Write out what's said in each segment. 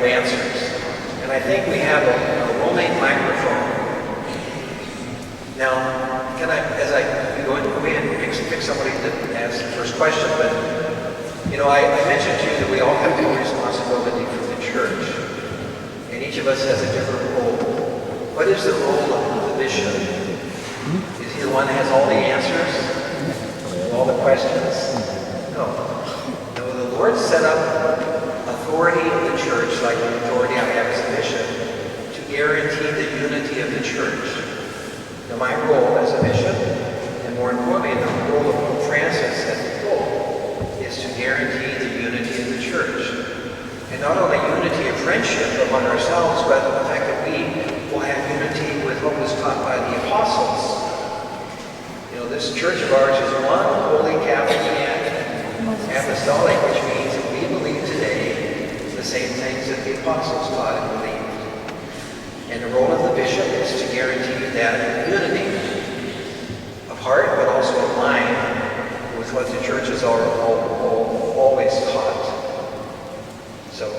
answers. And I think we have a roaming microphone. Now, can I, as I go ahead and pick somebody that asks the first question, but, you know, I mentioned to you that we all have a responsibility for the church, and each of us has a different role. What is the role of the bishop? Is he the one that has all the answers? All the questions? No. No, the Lord set up authority of the church, like the authority I have as a bishop, to guarantee the unity of the church. Now, my role as a bishop, and more importantly, the role of Pope Francis as the Pope, is to guarantee the unity of the church. And not only unity of friendship among ourselves, but the fact that we will have unity with what was taught by the apostles. You know, this church of ours is one holy Catholic and apostolic, which means that we believe today the same things that the apostles taught and believed. And the role of the bishop is to guarantee that unity of heart, but also of mind, with what the church has always taught. So,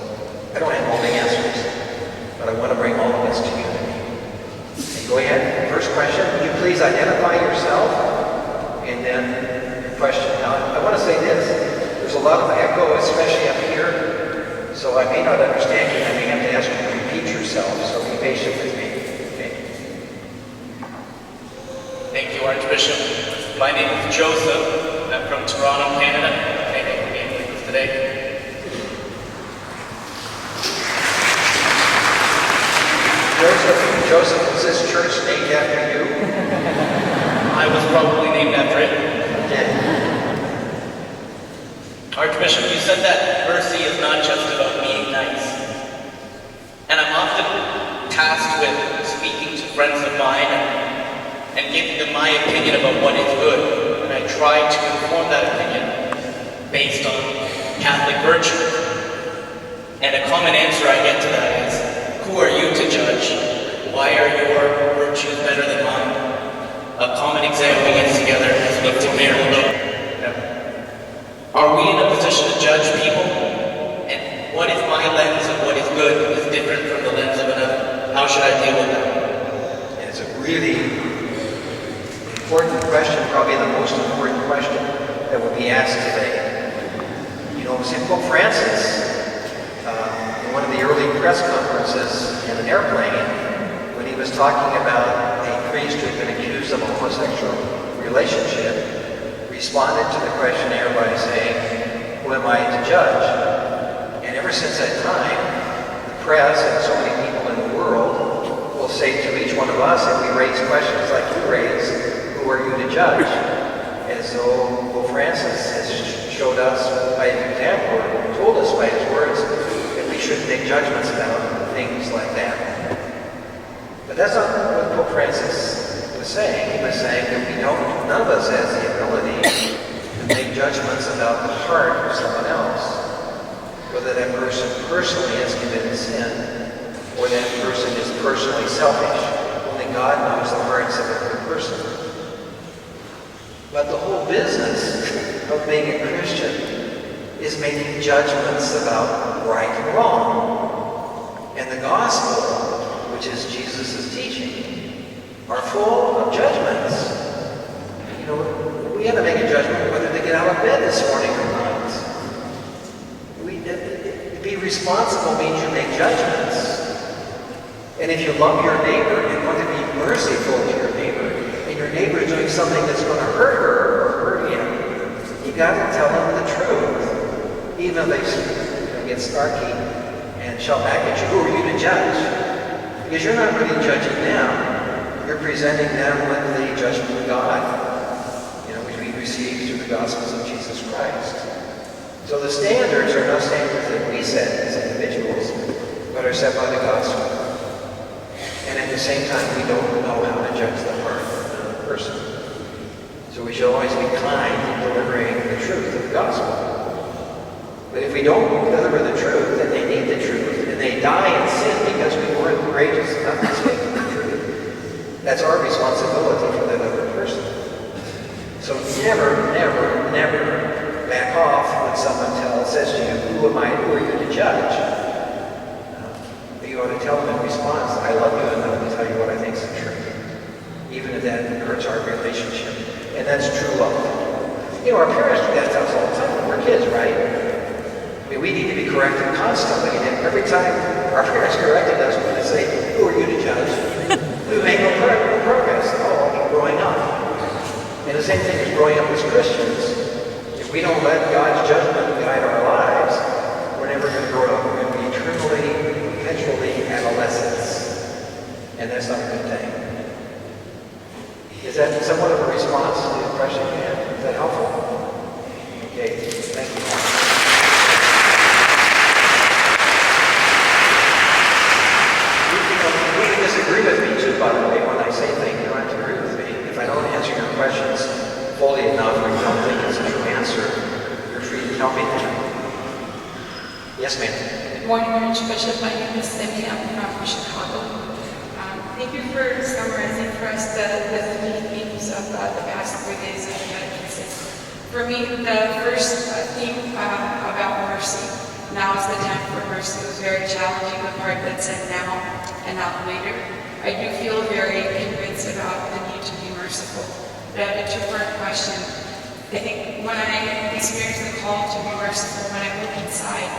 I don't have all the answers, but I want to bring all of us to unity. And go ahead, first question, would you please identify yourself, and then question. Now, I want to say this, there's a lot of echo, especially up here, so I may not understand you, I may have to ask you to repeat yourself, so be patient with me. Okay. Thank you, Archbishop. My name is Joseph. I'm from Toronto, Canada. Thank you for being with us today. Joseph, was this church named after you? I was probably named after it. Okay. Archbishop, you said that mercy is not just about being nice. And I'm often tasked with speaking to friends of mine and giving them my opinion about what is good. And I try to inform that opinion based on Catholic virtue. And a common answer I get to that is, who are you to judge? Why are your virtues better than mine? A common example we get together and speak to marriage. Are we in a position to judge people? And what if my lens of what is good is different from the lens of another? How should I deal with that? And it's a really important question, probably the most important question that will be asked today. You know, St. Pope Francis, in one of the early press conferences in an airplane, when he was talking about a priest who had been accused of a homosexual relationship, responded to the questionnaire by saying, who am I to judge? And ever since that time, the press and so many people in the world will say to each one of us, and we raise questions like you raise, who are you to judge? As though Pope Francis has showed us by his example, or told us by his words, that we shouldn't make judgments about things like that. But that's not what Pope Francis was saying. He was saying that none of us has the ability to make judgments about the heart of someone else, whether that person personally has committed sin, or that person is personally selfish. Only God knows the hearts of every person. But the whole business of being a Christian is making judgments about right and wrong. And the gospel, which is Jesus' teaching, are full of judgments. You know, we have to make a judgment whether to get out of bed this morning or not. To be responsible means you make judgments. And if you love your neighbor and want to be merciful to your neighbor, and your neighbor is doing something that's going to hurt her or hurt him, you got to tell them the truth. Even if they get snarky and shout back at you, who are you to judge? Because you're not really judging them. You're presenting them with the judgment of God, which we receive through the Gospels of Jesus Christ. So the standards are not standards that we set as individuals, but are set by the Gospel. And at the same time, we don't know how to judge the heart of another person. So we should always be kind in delivering the truth of the Gospel. But if we don't deliver the truth, then they need the truth, and they die in sin because we weren't courageous enough to speak the truth. That's our responsibility for that other person. So never, never, never back off when someone says to you, who am I, who are you to judge? to tell them in response, I love you enough to tell you what I think is the truth, even if that hurts our relationship. And that's true love. Our parents do that to us all the time when we're kids, right? I mean, we need to be corrected constantly, and every time our parents corrected us, we would say, who are you to judge? We make no progress at all in growing up. And the same thing as growing up as Christians. If we don't let God's judgment guide our lives, we're never going to grow up. We're going to be eternally, perpetually adolescents. And that's not a good thing. Is that somewhat of a response to the question you had? Is that helpful? Okay, thank you. You can disagree with me too, by the way, when I say things. You don't have to agree with me. If I don't answer your questions fully enough or you don't think it's a true answer, you're free to tell me that. Yes, ma'am. Good morning, Archbishop. My name is Cindy. I'm from Chicago. Thank you for summarizing for us the themes of the past 3 days of the Catechesis. For me, the first theme about mercy, now is the time for mercy, was very challenging, the part that said now and not later. I do feel very convinced about the need to be merciful. But a two-part question. I think when I experience the call to be merciful, when I look inside,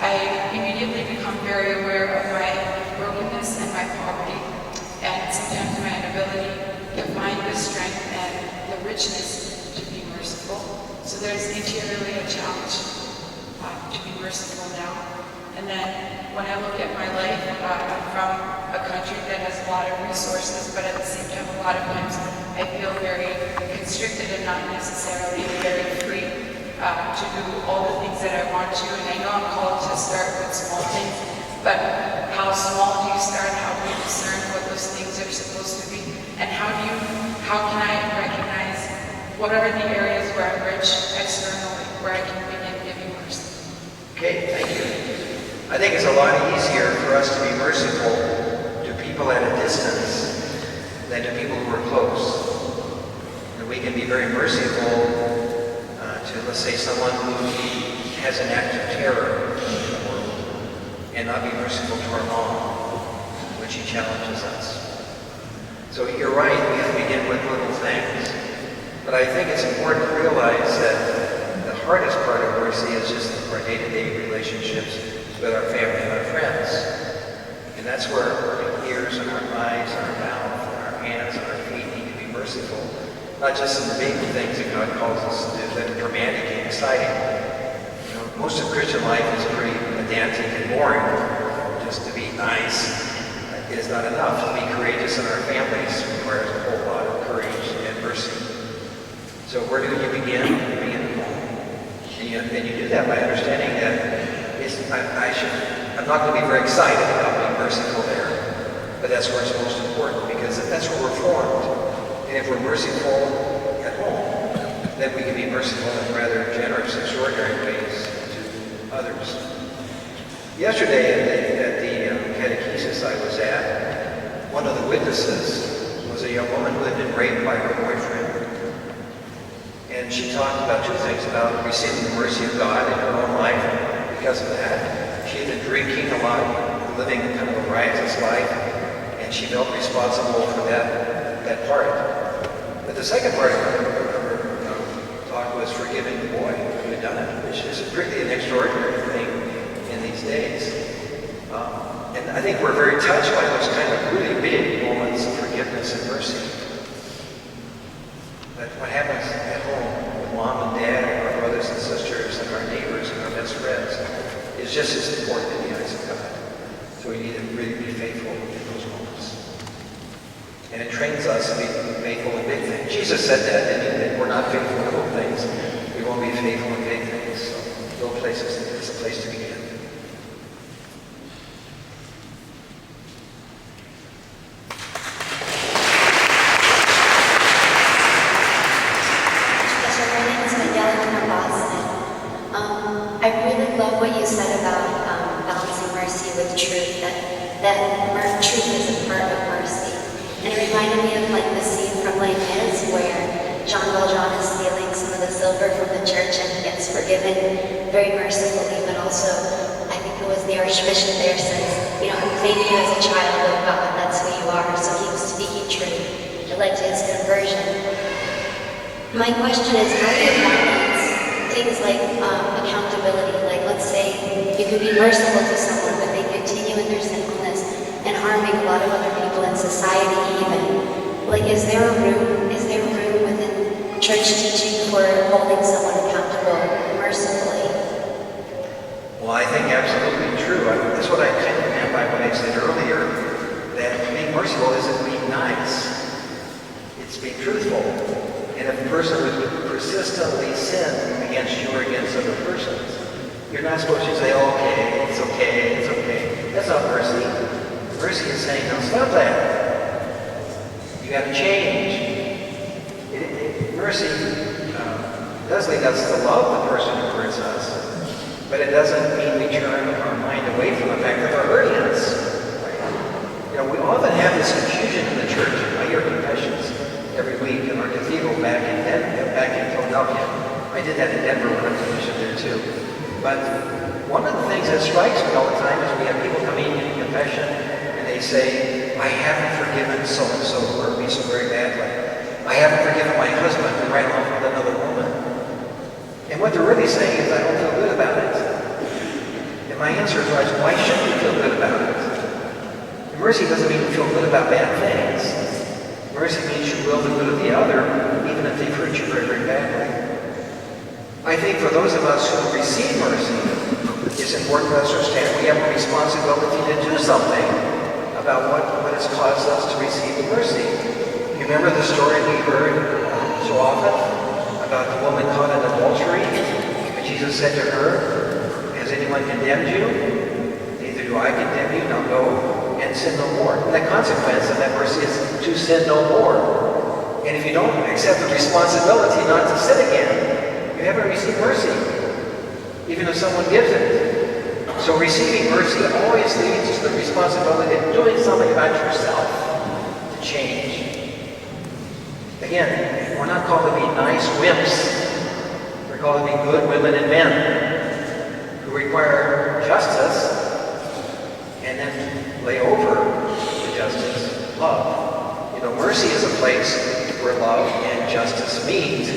I immediately become very aware of my brokenness and my poverty, and sometimes my inability to find the strength and the richness to be merciful. So there's interiorly a challenge to be merciful now. And then when I look at my life, I'm from a country that has a lot of resources, but at the same time, a lot of times I feel very constricted and not necessarily very free to do all the things that I want to. And I know I'm called to start with small things, but how small do you start? How do you discern what those things are supposed to be? And how can I recognize what are the areas where I'm rich externally, where I can begin giving mercy? Okay, thank you. I think it's a lot easier for us to be merciful to people at a distance than to people who are close. And we can be very merciful to, let's say, someone who has an act of terror in the world, and not be merciful to our mom when she challenges us. So you're right, we have to begin with little things. But I think it's important to realize that the hardest part of mercy is just our day-to-day relationships with our family and our friends. And that's where our ears and our eyes and our mouth and our hands and our feet need to be merciful. Not just in the big things that God calls us to do that are dramatic and exciting. Most of Christian life is pretty pedantic and boring. Just to be nice is not enough. To be courageous in our families requires a whole lot of courage and mercy. So where do you begin? You begin at home. And you do that by understanding that I'm not going to be very excited about being merciful there, but that's where it's most important, because that's where we're formed. And if we're merciful at home, then we can be merciful in rather generous, extraordinary ways to others. Yesterday at the Catechesis I was at, one of the witnesses was a young woman who had been raped by her boyfriend. And she talked about two things, about receiving the mercy of God in her own life because of that. She had been drinking a lot, living kind of a riotous life, and she felt responsible for that part. But the second part of her talk was forgiving the boy who had done it, which is really an extraordinary thing in these days. And I think we're very touched by those kind of really big moments of forgiveness and mercy. But what happens at home with mom and dad and our brothers and sisters and our neighbors and our best friends is just as important in the eyes of God. So we need to really be faithful in those moments. And it trains us to be faithful in big things. Jesus said that, and if we're not faithful in little things, we won't be faithful in big things. So little places is a place to begin. I really love what you said about balancing mercy with truth, that truth is a part of mercy. And it reminded me of like the scene from Les Mis where Jean Valjean is stealing some of the silver from the church and gets forgiven very mercifully, but also I think it was the Archbishop there says, made you as a child of God, that's who you are. So he was speaking truth. It led to his conversion. My question is, how do you balance things like accountability? Like, let's say you could be merciful to someone, but they continue in their sinfulness and harming a lot of other people in society even. Like, is there room within church teaching for holding someone accountable mercifully? Well, I think absolutely true. That's what I kind of meant by what I said earlier, that being merciful isn't being nice. It's being truthful. And if a person would persistently sin against you or against other persons, you're not supposed to say, oh, okay, it's okay, it's okay. That's not mercy. Mercy is saying, no, stop that. You got to change. Mercy does lead us to love the person who hurts us, but it doesn't mean we turn our mind away from the fact that they're hurting us. We often have this confusion in the church. I hear confessions every week in our cathedral back in Philadelphia. I did that in Denver when I was commissioned there too. But one of the things that strikes me all the time is we have people coming in confession and they say, I haven't forgiven so-and-so who hurt me so very badly. I haven't forgiven my husband who ran off with another woman. And what they're really saying is, I don't feel good about it. And my answer is always, why should you feel good about it? And mercy doesn't mean you feel good about bad things. Mercy means you will the good of the other, even if they've hurt you very, very badly. I think for those of us who receive mercy, it's important for us to understand we have a responsibility to do something about what has caused us to receive the mercy. You remember the story we heard so often about the woman caught in adultery? And Jesus said to her, has anyone condemned you? Neither do I condemn you. Now go and sin no more. And the consequence of that mercy is to sin no more. And if you don't accept the responsibility not to sin again, you haven't received mercy, even if someone gives it. So receiving mercy always leads to the responsibility of doing something about yourself to change. Again, we're not called to be nice wimps. We're called to be good women and men who require justice and then lay over the justice love. Mercy is a place where love and justice meet.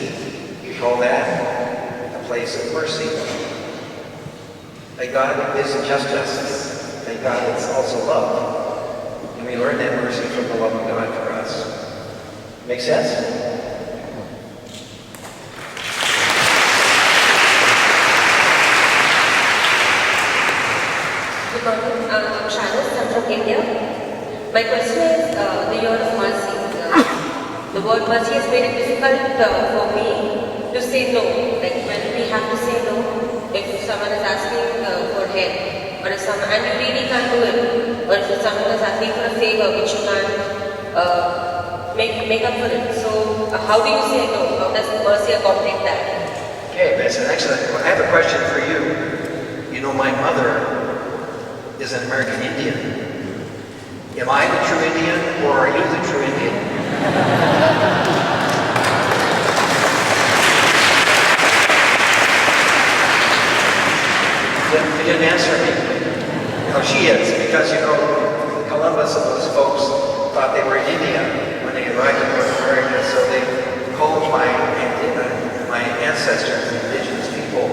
We call that a place of mercy. Thank God is just justice. Thank God it's also love. And we learn that mercy from the love of God for us. Make sense? Good morning. I'm Shanice. I'm from India. My question is the year of mercy. The word mercy has made it difficult for me to say no. Like when we have to say no, if someone is asking for help, or if someone, and you really can't do it, or if someone is asking for a favor which you can't make up for it. So how do you say no? How does mercy accommodate that? Okay, Vincent, excellent. I have a question for you. My mother is an American Indian. Am I the true Indian, or are you the true Indian? You didn't answer me. She is, because Columbus and those folks thought they were in India when they arrived in North America, so they called my ancestors, the indigenous people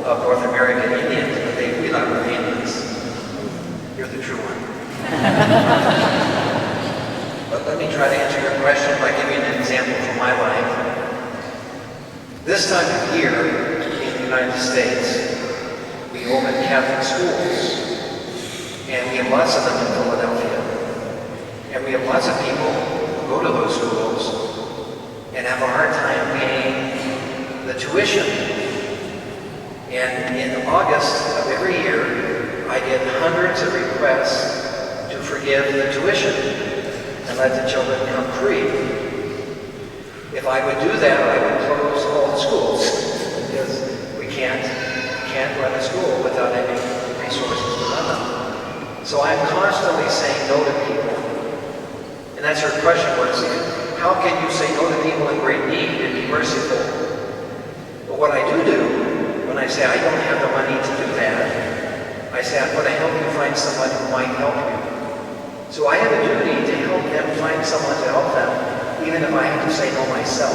of North American Indians, but we not were Indians. You're the true one. But let me try to answer your question by giving an example from my life. This time of year in the United States, we open Catholic schools, and we have lots of them in Philadelphia. And we have lots of people who go to those schools and have a hard time paying the tuition. And in August of every year, I get hundreds of requests to forgive the tuition and let the children come free. If I would do that, I would close all the schools, because we can't run a school without any resources to run them. So I'm constantly saying no to people. And that's your question, Mercy. How can you say no to people in great need and be merciful? But what I do when I say I don't have the money to do that, I say, I'm going to help you find someone who might help you. So I have a duty to help them find someone to help them, even if I have to say no myself.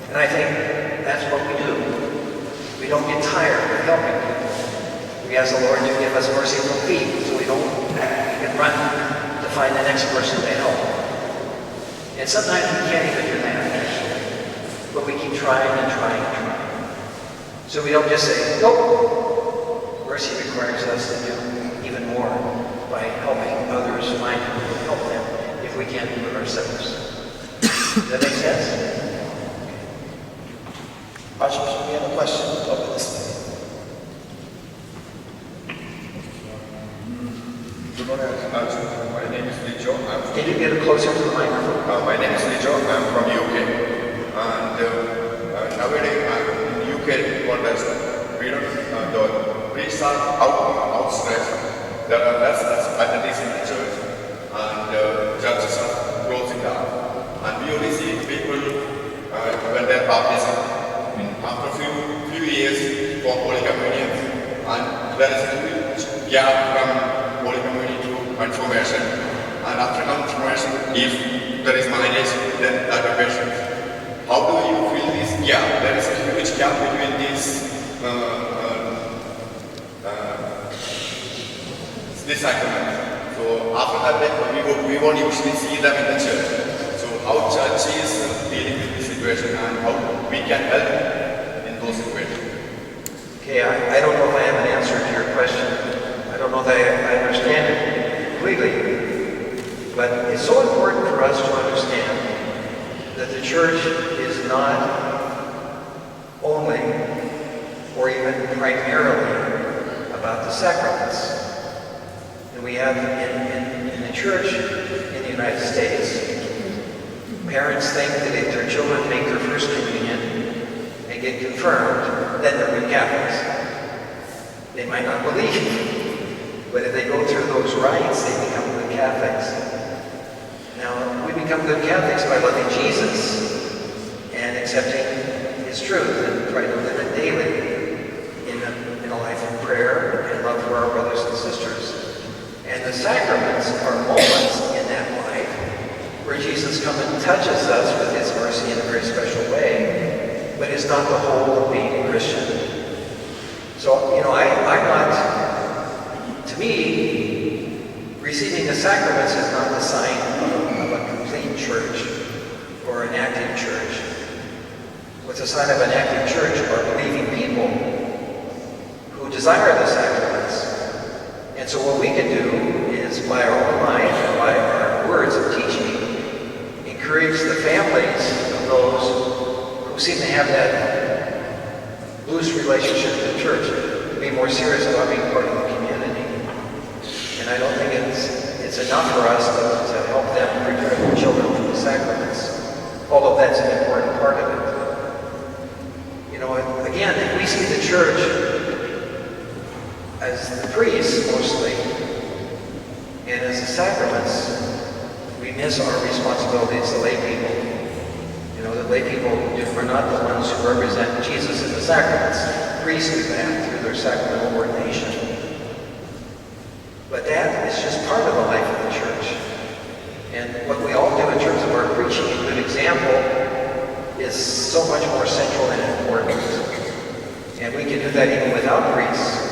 And I think that's what we do. We don't get tired of helping people. We ask the Lord to give us merciful feet so we can run to find the next person to help. And sometimes we can't even do that, actually. But we keep trying and trying and trying. So we don't just say, nope. Mercy requires us to do even more by helping others find who will help them if we can't do it ourselves. Does that make sense? Archbishop, we have a question over this way. Good morning, Archbishop. My name is Lijo. Can you get closer to the microphone? My name is Lijo. I'm from UK. And nowadays, in UK context, we don't, the priests are outstretched. There are less faculties in the church, and churches are closing down. And we only see people when they're baptized after a few years for Holy Communion. And there is a huge gap from Holy Communion to confirmation. And after confirmation, if there is marriage, then that occurs. How do you fill this gap? There is a huge gap between these this sacrament. So after that, we won't usually see them in the church. So how church is dealing with this situation and how we can help in those situations. Okay, I don't know if I have an answer to your question. I don't know that I understand it completely. But it's so important for us to understand that the church is not only or even primarily about the sacraments. And we have in the church in the United States, parents think that if their children make their first communion and get confirmed, then they're good Catholics. They might not believe, but if they go through those rites, they become good Catholics. Now, we become good Catholics by loving Jesus and accepting His truth and trying to live it daily in a life of prayer and love for our brothers and sisters. And the sacraments are moments in that life where Jesus comes and touches us with His mercy in a very special way, but it's not the whole of being a Christian. So, I'm not, to me, receiving the sacraments is not the sign of a complete church or an active church. What's a sign of an active church are believing people who desire the sacraments. And so what we can do is, by our own life and by our words of teaching, encourage the families of those who seem to have that loose relationship with the church to be more serious about being part of the community. And I don't think it's enough for us to help them prepare their children for the sacraments, although that's an important part of it. Again, if we see the church as the priests mostly, and as the sacraments, we miss our responsibility as the lay people. The lay people are not the ones who represent Jesus in the sacraments. Priests do that through their sacramental ordination. But that is just part of the life of the church. And what we all do in terms of our preaching and good example is so much more central and important. And we can do that even without priests.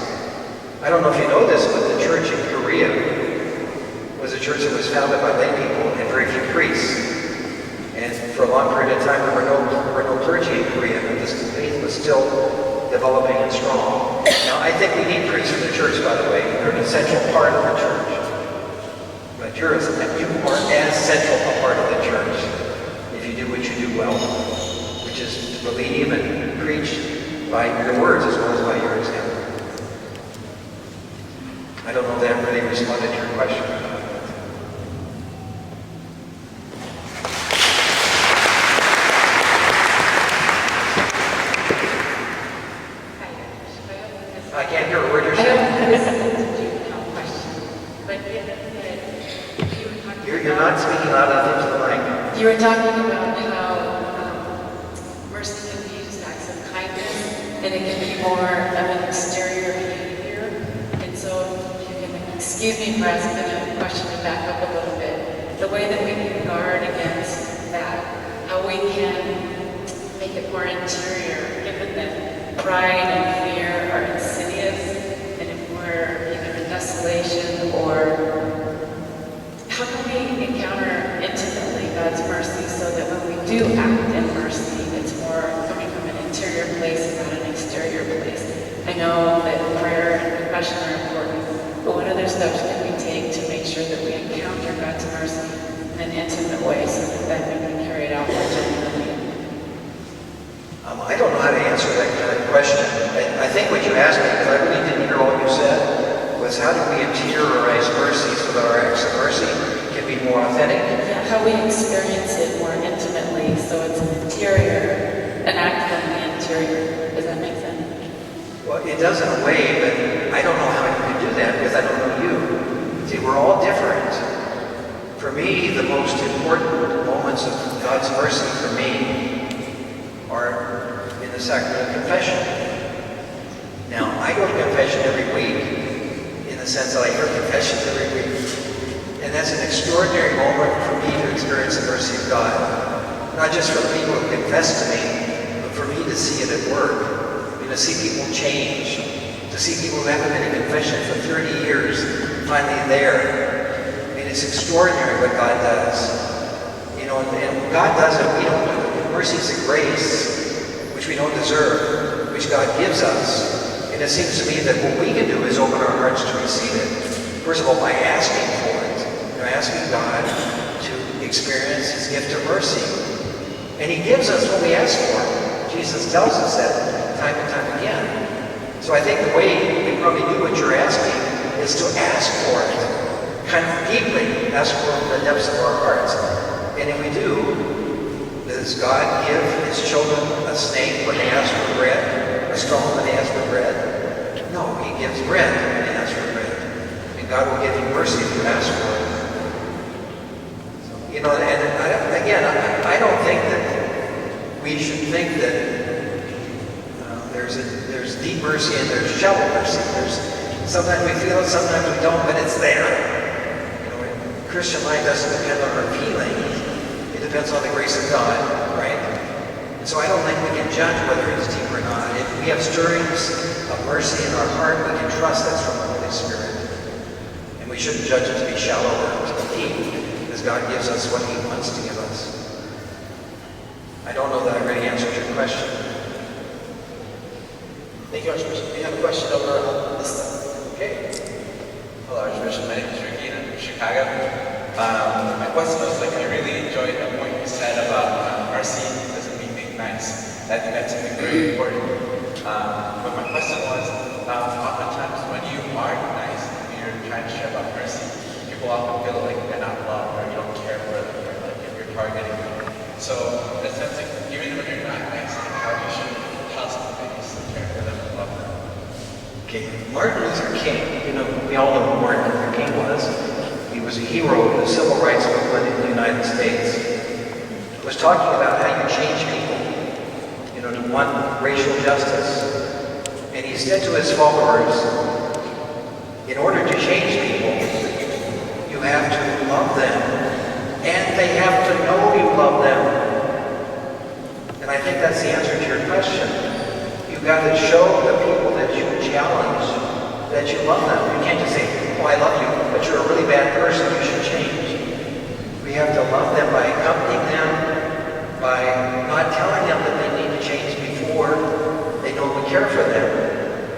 I don't know if you know this, but the church in Korea was a church that was founded by lay people and very few priests. And for a long period of time, there were no clergy in Korea, but this faith was still developing and strong. Now, I think we need priests in the church, by the way. They're an essential part of the church. But you are as central a part of the church if you do what you do well, which is to believe and preach by your words as well as by your example. I don't know if that really responded to your question. I can't hear a word you're saying. You're not speaking loud enough into the mic. You were talking about how mercy can be used acts of kindness, and it can be more of an exterior behavior. And so excuse me for asking a question to back up a little bit. The way that we can guard against that, how we can make it more interior, given that pride and fear are insidious, and if we're either in desolation or how can we encounter intimately God's mercy so that when we do act in mercy, it's more coming from an interior place and not an exterior place? I know that prayer and confession are important, but what other steps can we take to make sure that we encounter God's mercy in an intimate way so that we can carry it out more genuinely? I don't know how to answer that kind of question. I think what you asked me, because I really didn't hear all you said, was how do we interiorize mercy so that our acts of mercy can be more authentic? Yeah, how we experience it more intimately so it's interior, an act from the interior. Does that make sense? Well, it does in a way, but I don't know how you can do that because I don't know you. See, we're all different. For me, the most important moments of God's mercy for me are in the sacrament of confession. Now, I go to confession every week in the sense that I hear confessions every week. And that's an extraordinary moment for me to experience the mercy of God. Not just for people who confess to me, but for me to see it at work. To see people change, to see people who haven't been in confession for 30 years finally there. I mean, it's extraordinary what God does. You know, and when God does it, we don't do it. Mercy is a grace which we don't deserve, which God gives us. And it seems to me that what we can do is open our hearts to receive it. First of all, by asking for it. You know, asking God to experience His gift of mercy. And He gives us what we ask for. Jesus tells us that time and time again. So I think the way we probably do what you're asking is to ask for it, kind of deeply, ask for it in the depths of our hearts. And if we do, does God give His children a snake when they ask for bread, a stone when they ask for bread? No, He gives bread when they ask for bread. And God will give you mercy if you ask for it. So, you know, and I don't think that we should think that there's deep mercy and there's shallow mercy. Sometimes we feel it, sometimes we don't, but it's there. You know, the Christian life doesn't depend on our feelings. It depends on the grace of God, right? And so I don't think we can judge whether it's deep or not. If we have stirrings of mercy in our heart, we can trust that's from the Holy Spirit. And we shouldn't judge it to be shallow or to be deep, because God gives us what He wants to give us. I don't know that I really answered your question. Thank you, Archbishop. We have a question over on this side. Okay. Hello, Archbishop. My name is Ricky, and I'm from Chicago. My question was, I really enjoyed the point you said about mercy doesn't mean being nice. I think that's something very important. But my question was, oftentimes when you are nice and you're trying to share about mercy, people often feel like they're not loved or you don't care for them, or like if you're targeting them. So, in a sense, like, even when you're not nice, how you should tell someone that you still care for them and love them. Okay, Martin Luther King, you know, we all know who Martin Luther King was. He was a hero of the civil rights movement in the United States. He was talking about how you change people, you know, to want racial justice. And he said to his followers, in order to change people, you have to love them, and they have to know you love them. And I think that's the answer to your question. You've got to show the people that you challenge that you love them. You can't just say, oh, I love you, but you're a really bad person, you should change. We have to love them by accompanying them, by not telling them that they need to change before they know we care for them.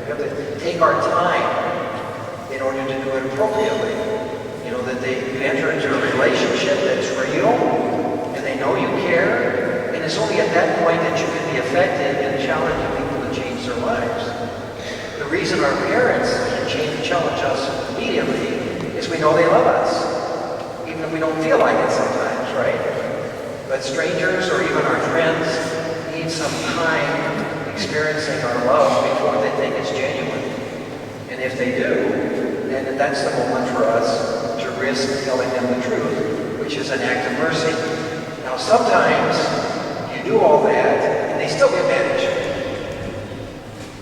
We have to take our time in order to do it appropriately. You know, that you enter into a relationship that's real, and they know you care, and it's only at that point that you can be effective in challenging people to change their lives. The reason our parents can challenge us immediately is we know they love us, even if we don't feel like it sometimes, right? But strangers or even our friends need some time experiencing our love before they think it's genuine. And if they do, then that's the moment for us to risk telling them the truth, which is an act of mercy. Now sometimes you do all that and they still get mad at you.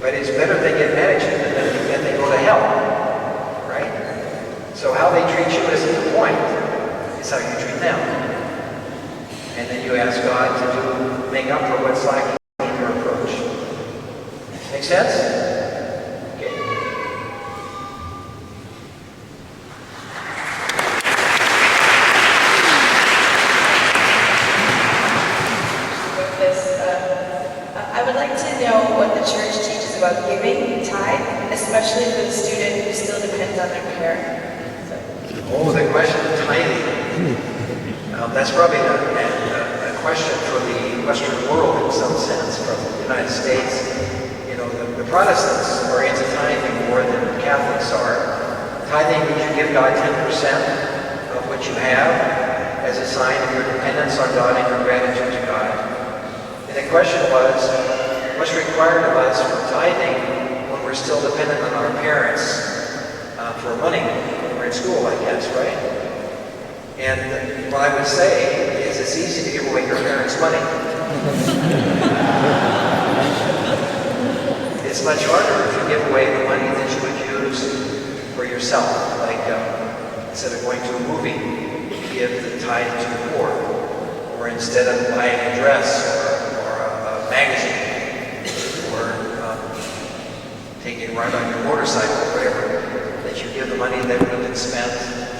But it's better they get mad at you than they go to hell, right? So make up for what's lacking in your approach. Make sense? Okay. I would like to know what the church teaches about giving, tithe, especially for the student who still depends on their parent. Oh, the question of tithing. That's probably a question for the Western world in some sense, from the United States. You know, the Protestants are into tithing more than Catholics are. Tithing means you give God 10% of what you have as a sign of your dependence on God and your gratitude to God. And the question was, what's required of us for tithing when we're still dependent on our parents for money when we're in school, I guess, right? And what I would say is it's easy to give away your parents' money. It's much harder if you give away the money that you would use for yourself, like instead of going to a movie, you give the tithe to the poor, or instead of buying a dress or a magazine, or taking a ride on your motorcycle, whatever, that you give the money that would have been spent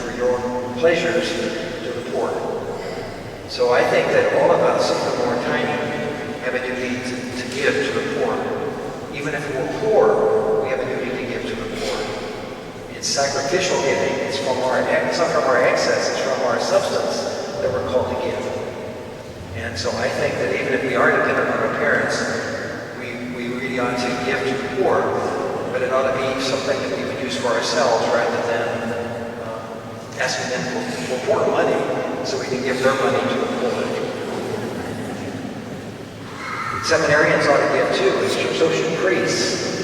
for your pleasures to the poor. So I think that all of us, even more tiny, have a duty to give to the poor. Even if we're poor, we have a duty to give to the poor. It's sacrificial giving. It's not from our excess, it's from our substance that we're called to give. And so I think that even if we are dependent on our parents, we really ought to give to the poor, but it ought to be something that we would use for ourselves rather than asking them for more money so we can give their money to the poor. Seminarians ought to give too, so should priests.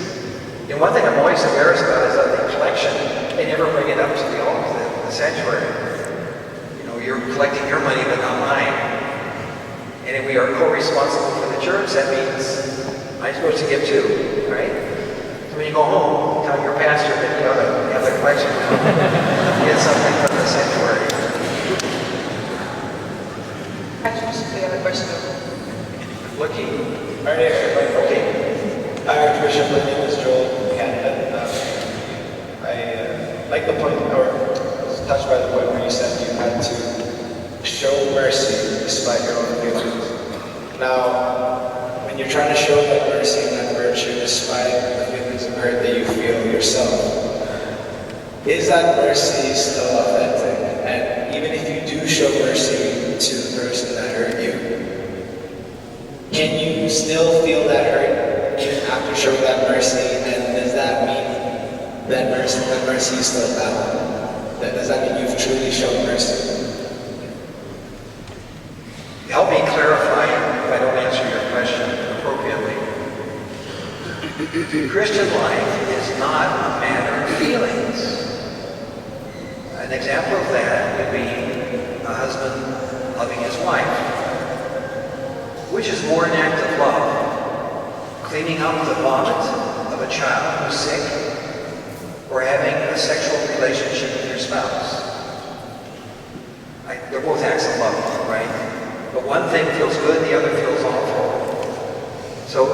And one thing I'm always embarrassed about is that the collection, they never bring it up to the sanctuary. You know, you're collecting your money but not mine. And if we are co-responsible for the church, that means I'm supposed to give too, right? So when you go home, tell your pastor that you ought to have the collection get something from the sanctuary. Archbishop, we have a question. Looking. Right here. Okay. Hi, Archbishop. My name is Joel from Canada. I like the point, or was touched by the point where you said you had to show mercy despite your own feelings. Now, when you're trying to show that mercy and that virtue despite the feelings of hurt that you feel yourself, is that mercy still authentic? And even if you do show mercy to the person that hurt you, can you still feel that hurt even after showing that mercy? And does that mean that mercy is still valid? Does that mean you've truly shown mercy? Help me clarify if I don't answer your question appropriately. Christian life is not a matter of feelings. An example of that would be a husband loving his wife. Which is more an act of love? Cleaning up the vomit of a child who's sick, or having a sexual relationship with your spouse? They're both acts of love, right? But one thing feels good, the other feels awful. So,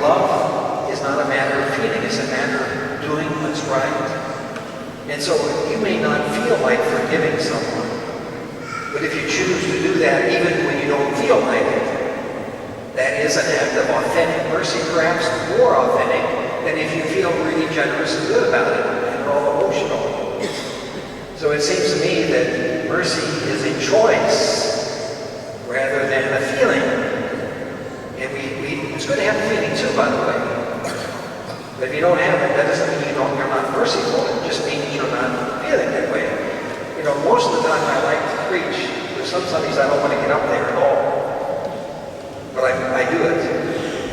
love is not a matter of feeling, it's a matter of doing what's right. And so you may not feel like forgiving someone, but if you choose to do that even when you don't feel like it, that is an act of authentic mercy, perhaps more authentic than if you feel really generous and good about it and are all emotional. So it seems to me that mercy is a choice rather than a feeling. And it's good to have a feeling too, by the way. But if you don't have it, that doesn't mean you're not merciful. It just means you're not feeling that way. Most of the time I like to preach. There's some Sundays I don't want to get up there at all. But I do it.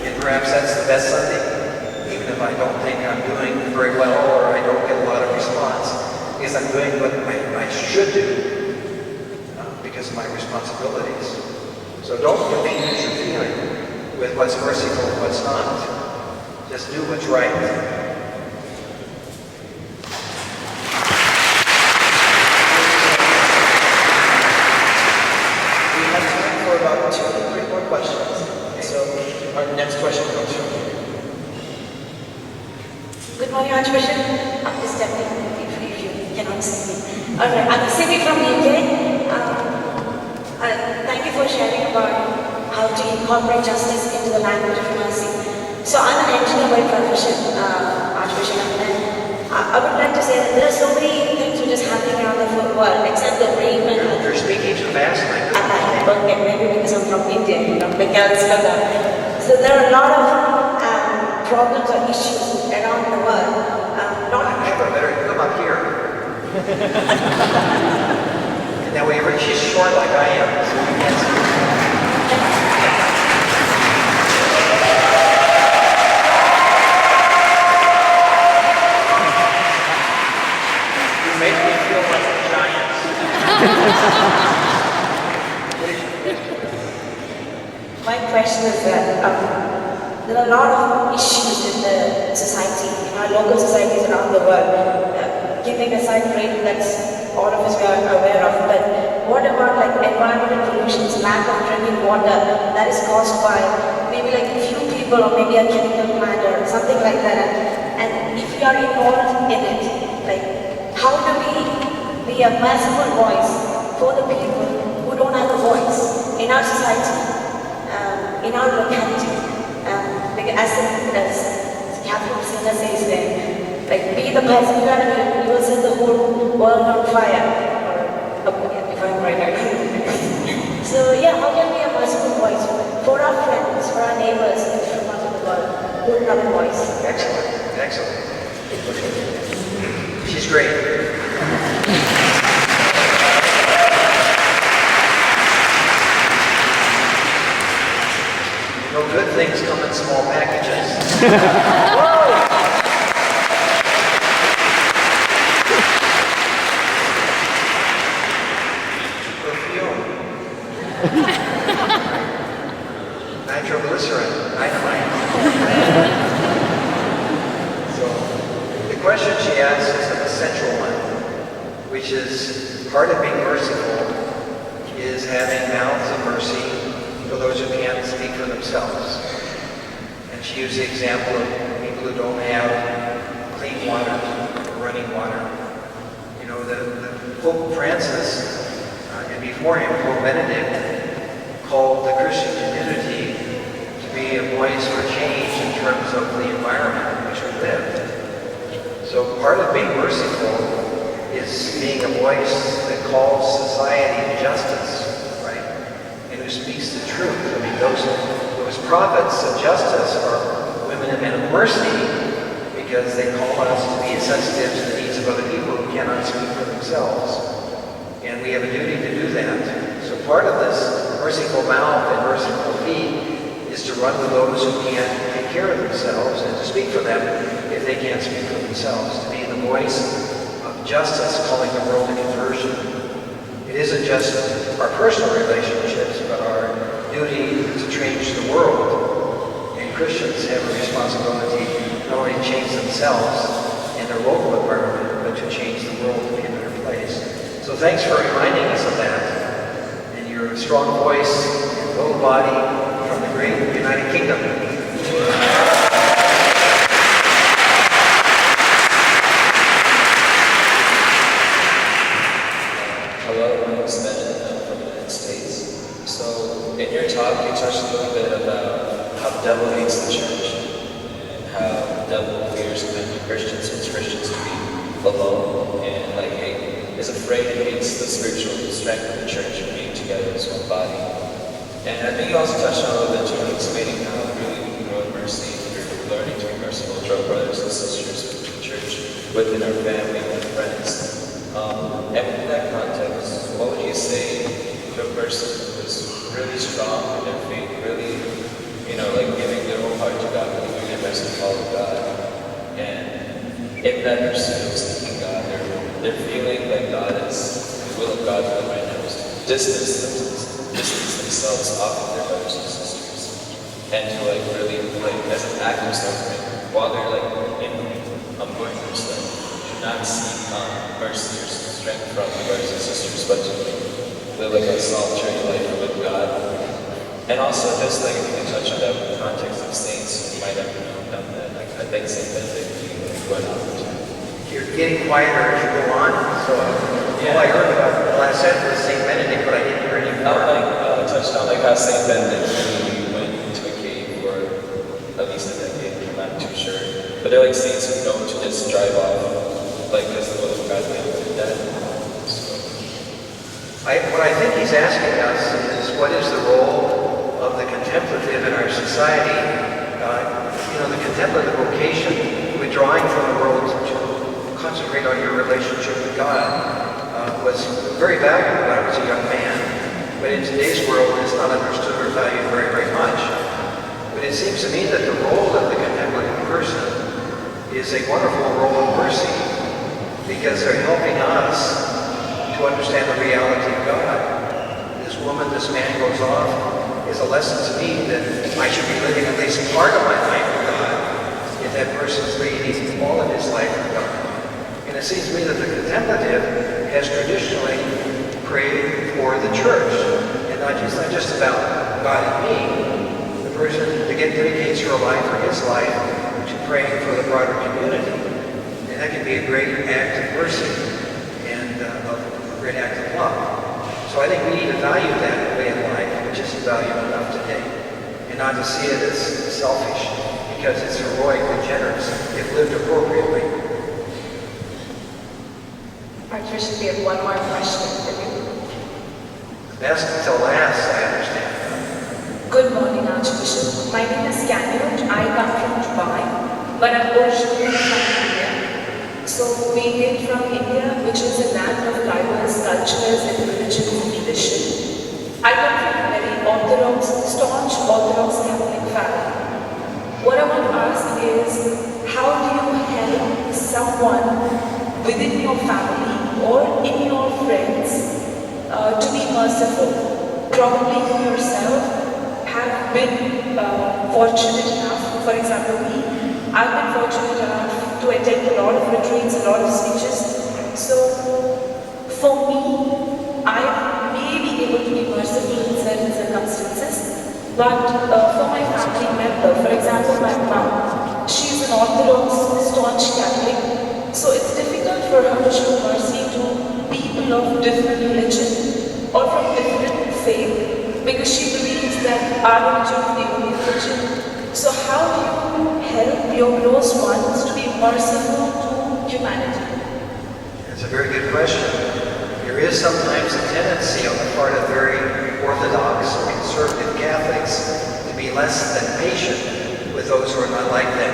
And perhaps that's the best Sunday. Even if I don't think I'm doing very well or I don't get a lot of response. Because I'm doing what I should do. Because of my responsibilities. So don't confuse your feeling with what's merciful and what's not. Just do what's right. We have time for about 2 to 3 more questions. our next question comes from you. Good morning, Archbishop. I'm just stepping if you cannot see me. Alright, I'm Simi from UK. Thank you for sharing about how to incorporate justice into the language of mercy. So I'm an engineer by profession, Archbishop, and I would like to say that there are so many things which is happening around the world, except the bereavement. You're speaking too fast, Mike. Okay, maybe because I'm from India, they can't spell that. So there are a lot of problems or issues around the world. I have a better, come up here. Now she's short like I am, so you can't see. You make me feel like a giant. My question is that there are a lot of issues in the society, in our local societies around the world. Keeping aside rape, that's all of us are aware of, but what about like environmental pollutions, lack of drinking water that is caused by maybe like a few people or maybe a chemical plant or something like that, and if we are involved in it, like how do we be a merciful voice for the people who don't have a voice in our society, in our locality, like as Catholic Sister says there, like be the person and you will set the whole world on fire. Or, if I'm right, I don't know. So yeah, how can we be a merciful voice for our friends, for our neighbors in different parts of the world who don't have a voice? Excellent, excellent. She's great. You know, good things come in small packages. Nitroglycerin, dynamite. So, the question she asks is an essential one, which is part of being merciful is having mouths of mercy for those who can't speak for themselves. And she used the example of people who don't have clean water, or running water. You know, the Pope Francis, and before him, Pope Benedict, called the Christian community to be a voice for change in terms of the environment in which we live. So part of being merciful is being a voice that calls society to justice, right? And who speaks the truth. I mean, those prophets of justice are women and men of mercy because they call us to be sensitive to the needs of other people who cannot speak for themselves. And we have a duty to do that. So part of this merciful mouth and merciful feet is to run with those who can't take care of themselves and to speak for them if they can't speak for themselves, to be the voice of justice calling the world to conversion. It isn't just our personal relationships, but our duty to change the world. And Christians have a responsibility not only to change themselves and their local environment, but to change the world to be a better place. So thanks for reminding us of that. Your strong voice and little body from the great United Kingdom. Hello, my name is Ben. I'm from the United States. So, in your talk, you touched a little bit about how the devil hates the church and how the devil fears Christians, wants Christians to be alone and like is afraid and hates the spiritual strength of the church being together as one body. And I think you also touched on a little bit too, explaining how really we can grow in mercy through learning to be merciful to our brothers and sisters within the church, within our family and friends. And within that context, what would you say to a person who is really strong in their faith, really, like giving their whole heart to God, really doing their best to follow God, and in that pursuit of seeking God, they're feeling like God is, the will of God for them right now is to distance themselves off of their brothers and sisters, and to really, as an act of suffering, while they're going through stuff, do not seek mercy or strength from the brothers and sisters, but to live like a solitary life with God. And also just if you can touch on that with the context getting quieter as you go on. So all I heard about the last set was St. Benedict, but I didn't hear any more. Touched on how St. Benedict went into a cave for at least a decade. I'm not too sure, but they're like saints who know to just drive off, like because the will of God did that. What I think he's asking us is, what is the role of the contemplative in our society? The contemplative vocation, withdrawing from the world to concentrate on your relationship with God, was very valuable when I was a young man. But in today's world, it's not understood or valued very, very much. But it seems to me that the role of the contemplative person is a wonderful role of mercy, because they're helping us to understand the reality of God. This woman, this man goes off, is a lesson to me that I should be living at least part of my life with God, if that person's leading all of his life with God. And it seems to me that the contemplative has traditionally prayed for the church, and not just about God and me. The person dedicates her life or his life to praying for the broader community. And that can be a great act of mercy and a great act of love. So I think we need to value that way of life, which isn't valued enough today, and not to see it as selfish, because it's heroic and generous if lived appropriately. Archbishop, we have one more question for you. Best until last, I understand. Good morning, Archbishop. My name is Cameron. I come from Dubai, but I'm originally from India. So we came from India, which is a land of diverse cultures and religious tradition. I come from a very staunch Orthodox Catholic family. What I want to ask is, how do you help someone within your family or in your friends to be merciful? Probably you yourself have been fortunate enough, for example I've been fortunate enough to attend a lot of retreats, a lot of speeches. So for me, I may be able to be merciful in certain circumstances, but for my family member, for example my mom, she's an Orthodox, staunch Catholic, so it's difficult for her to show mercy to people of different religion or from different faith, because she believes that our religion is the only religion. So how do you help your close ones to be merciful to humanity? That's a very good question. There is sometimes a tendency on the part of very Orthodox or conservative Catholics to be less than patient with those who are not like them,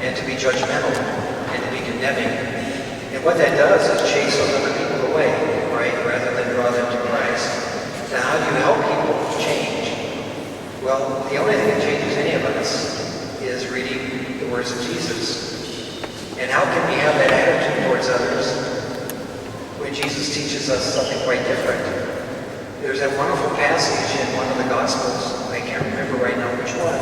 and to be judgmental and to be condemning. And what that does is chase those other people away, right, rather than draw them to Christ. Now, how do you help people change? Well, the only thing that changes any of us is reading the words of Jesus. And how can we have that attitude towards others when Jesus teaches us something quite different? There's that wonderful passage in one of the Gospels, I can't remember right now which one,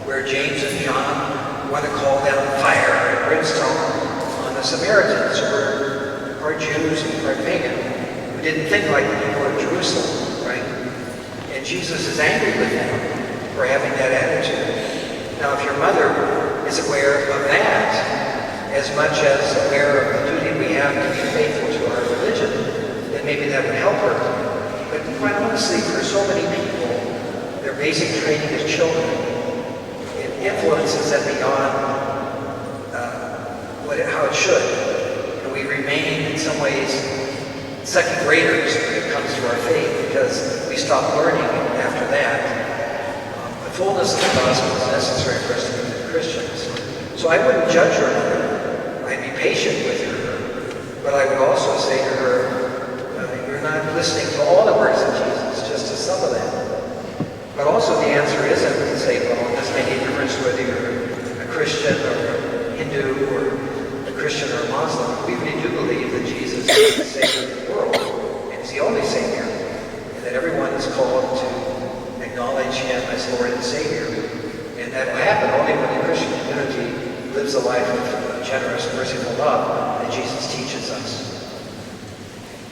where James and John want to call down fire and brimstone on the Samaritans, who were part Jews and part pagan, who didn't think like the people of Jerusalem, right? And Jesus is angry with them for having that attitude. Now, if your mother is aware of that, as much as aware of the duty we have to be faithful to our religion, then maybe that would help her. But quite honestly, for so many people, their basic training as children, it influences them beyond how it should. And we remain, in some ways, second graders when it comes to our faith, because we stop learning after that. The fullness of the gospel is necessary for us to be good Christians. So I wouldn't judge her mother. I'd be patient with her. But I would also say to her, you're not listening to all the words of Jesus, just to some of them. But also the answer isn't to say, well, it doesn't make any difference whether you're a Christian or a Hindu or a Christian or a Muslim. We really do believe that Jesus is the Savior of the world, and He's the only Savior, and that everyone is called to acknowledge Him as Lord and Savior. And that will happen only when the Christian community lives a life of generous, merciful love that Jesus teaches us.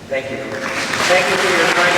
Thank you. Thank you for your time.